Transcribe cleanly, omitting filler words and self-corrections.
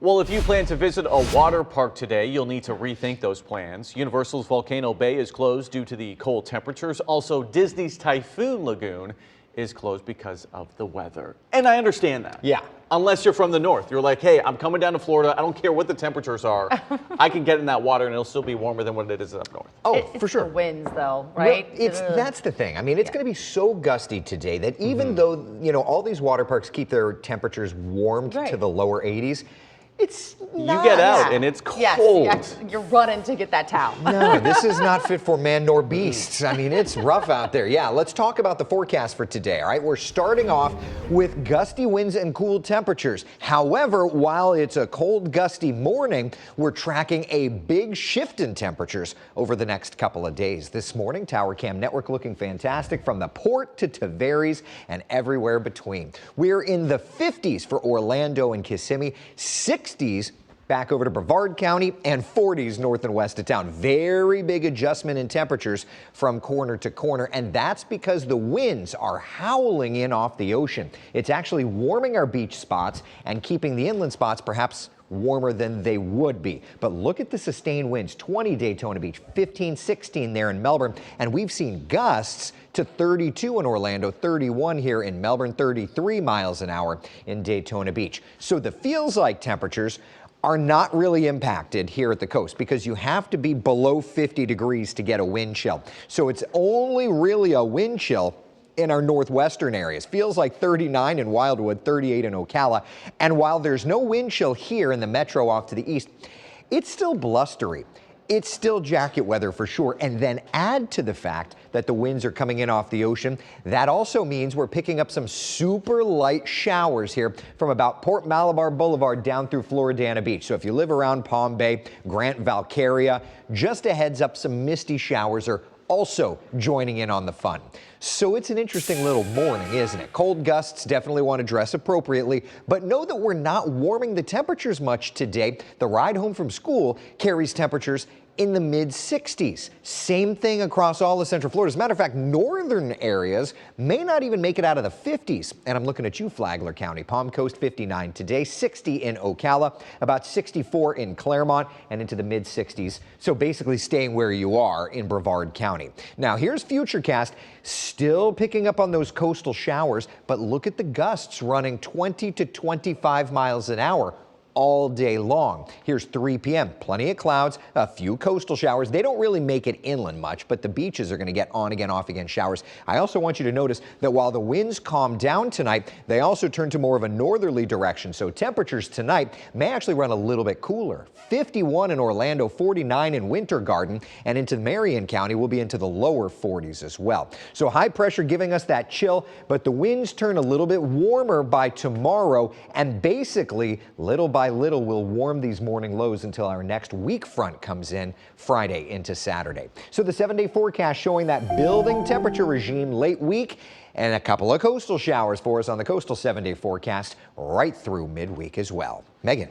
Well, if you plan to visit a water park today, you'll need to rethink those plans. Universal's Volcano Bay is closed due to the cold temperatures. Also, Disney's Typhoon Lagoon is closed because of the weather. And I understand that. Yeah. Unless you're from the north. You're like, hey, I'm coming down to Florida. I don't care what the temperatures are. I can get in that water and it'll still be warmer than what it is up north. Oh, It's for sure. the winds, though, right? Well, that's the thing. I mean, it's going to be so gusty today that even though, all these water parks keep their temperatures warmed to the lower 80s, it's not. You get out and it's cold. Yes, you're running to get that towel. No, this is not fit for man nor beasts. I mean, it's rough out there. Yeah, let's talk about the forecast for today, all right? We're starting off with gusty winds and cool temperatures. However, while it's a cold, gusty morning, we're tracking a big shift in temperatures over the next couple of days. This morning, Tower Cam Network looking fantastic from the port to Tavares and everywhere between. We're in the 50s for Orlando and Kissimmee, 60s back over to Brevard County, and 40s north and west of town. Very big adjustment in temperatures from corner to corner, and that's because the winds are howling in off the ocean. It's actually warming our beach spots and keeping the inland spots perhaps warmer than they would be. But look at the sustained winds, 20 Daytona Beach, 15, 16 there in Melbourne, and we've seen gusts to 32 in Orlando, 31 here in Melbourne, 33 miles an hour in Daytona Beach. So the feels like temperatures are not really impacted here at the coast because you have to be below 50 degrees to get a wind chill. So it's only really a wind chill in our northwestern areas. Feels like 39 in Wildwood, 38 in Ocala. And while there's no wind chill here in the metro off to the east, it's still blustery. It's still jacket weather for sure. And then add to the fact that the winds are coming in off the ocean. That also means we're picking up some super light showers here from about Port Malabar Boulevard down through Floridana Beach. So if you live around Palm Bay, Grant, Valcaria, just a heads up, some misty showers are also joining in on the fun. So it's an interesting little morning, isn't it? Cold gusts, definitely want to dress appropriately, but know that we're not warming the temperatures much today. The ride home from school carries temperatures in the mid 60s. Same thing across all of Central Florida. As a matter of fact, northern areas may not even make it out of the 50s. And I'm looking at you, Flagler County. Palm Coast 59 today, 60 in Ocala, about 64 in Claremont, and into the mid 60s. So basically staying where you are in Brevard County. Now here's Futurecast, still picking up on those coastal showers, but look at the gusts running 20 to 25 miles an hour all day long. Here's 3 p.m. Plenty of clouds, a few coastal showers. They don't really make it inland much, but the beaches are going to get on again, off again showers. I also want you to notice that while the winds calm down tonight, they also turn to more of a northerly direction. So temperatures tonight may actually run a little bit cooler. 51 in Orlando, 49 in Winter Garden, and into Marion County we'll be into the lower 40s as well. So high pressure giving us that chill, but the winds turn a little bit warmer by tomorrow, and basically little by little will warm these morning lows until our next weak front comes in Friday into Saturday. So the 7-day forecast showing that building temperature regime late week and a couple of coastal showers for us on the coastal 7-day forecast right through midweek as well. Megan.